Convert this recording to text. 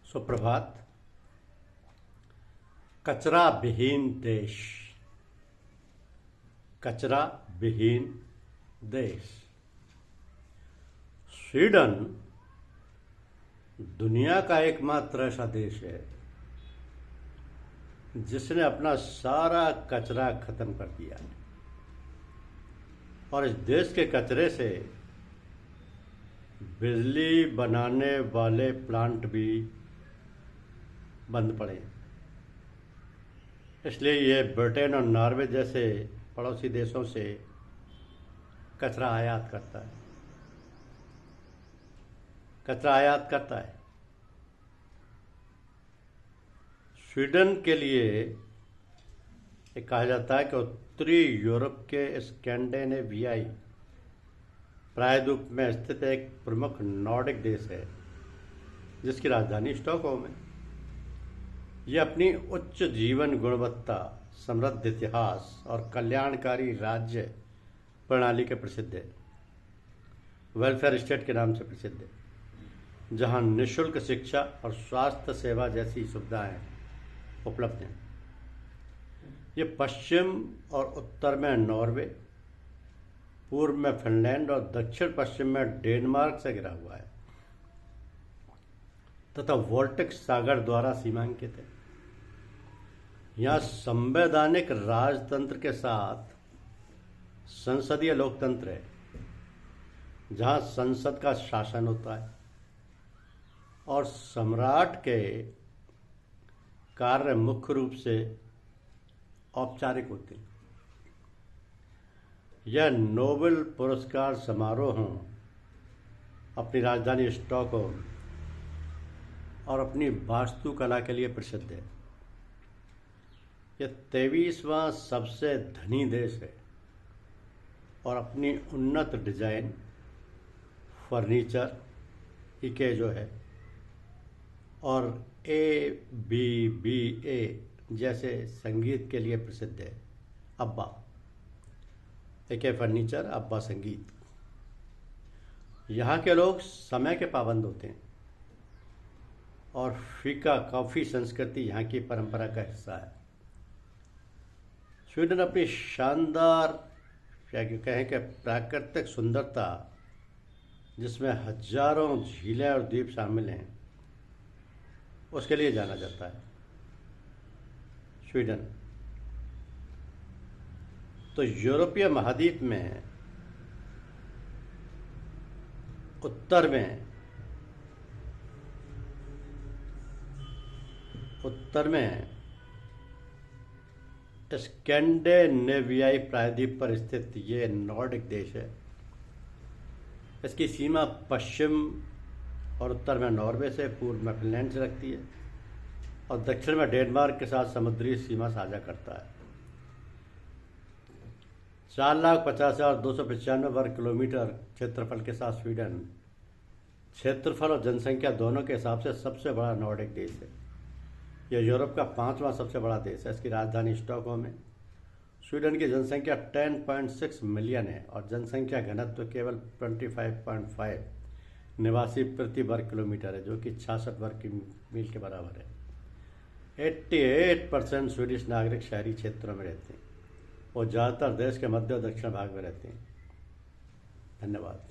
सुप्रभात। कचरा विहीन देश, कचरा विहीन देश। स्वीडन दुनिया का एकमात्र ऐसा देश है जिसने अपना सारा कचरा खत्म कर दिया है और इस देश के कचरे से बिजली बनाने वाले प्लांट भी बंद पड़े। इसलिए ये ब्रिटेन और नॉर्वे जैसे पड़ोसी देशों से कचरा आयात करता है। स्वीडन के लिए ये कहा जाता है कि उत्तरी यूरोप के स्कैंडिनेवियाई प्रायद्वीप में स्थित एक प्रमुख नॉर्डिक देश है जिसकी राजधानी स्टॉकहोम है। यह अपनी उच्च जीवन गुणवत्ता, समृद्ध इतिहास और कल्याणकारी राज्य प्रणाली के प्रसिद्ध है। वेलफेयर स्टेट के नाम से प्रसिद्ध है, जहां निःशुल्क शिक्षा और स्वास्थ्य सेवा जैसी सुविधाएं उपलब्ध हैं। ये पश्चिम और उत्तर में नॉर्वे, पूर्व में फिनलैंड और दक्षिण पश्चिम में डेनमार्क से घिरा हुआ है तथा वोल्टिक सागर द्वारा सीमांकित है। यहाँ संवैधानिक राजतंत्र के साथ संसदीय लोकतंत्र है, जहाँ संसद का शासन होता है और सम्राट के कार्य मुख्य रूप से औपचारिक होते हैं। यह नोबेल पुरस्कार समारोहों, अपनी राजधानी स्टॉकहोम और अपनी वास्तुकला के लिए प्रसिद्ध है। यह 23वां सबसे धनी देश है और अपनी उन्नत डिजाइन, फर्नीचर, इके जो है, और ABBA जैसे संगीत के लिए प्रसिद्ध है। अब्बा, एके फर्नीचर, अब्बा संगीत। यहाँ के लोग समय के पाबंद होते हैं और फीका कॉफी संस्कृति यहाँ की परंपरा का हिस्सा है। स्वीडन अपनी शानदार, क्या कहें कि प्राकृतिक सुंदरता, जिसमें हजारों झीलें और द्वीप शामिल हैं, उसके लिए जाना जाता है। स्वीडन तो यूरोपीय महाद्वीप में उत्तर में स्कैंडिनेवियाई प्रायद्वीप पर स्थित ये नॉर्डिक देश है। इसकी सीमा पश्चिम और उत्तर में नॉर्वे से, पूर्व में फिनलैंड से लगती है और दक्षिण में डेनमार्क के साथ समुद्री सीमा साझा करता है। 4,50,295 वर्ग किलोमीटर क्षेत्रफल के साथ स्वीडन क्षेत्रफल और जनसंख्या दोनों के हिसाब से सबसे बड़ा नॉर्डिक देश है। यह यूरोप का 5वां सबसे बड़ा देश है। इसकी राजधानी स्टॉकहोम है। स्वीडन की जनसंख्या 10.6 मिलियन है और जनसंख्या घनत्व केवल 25.5 निवासी प्रति वर्ग किलोमीटर है, जो कि 66 वर्ग मील के बराबर है। 88% स्वीडिश नागरिक शहरी क्षेत्रों में रहते हैं और ज़्यादातर देश के मध्य और दक्षिण भाग में रहते हैं। धन्यवाद।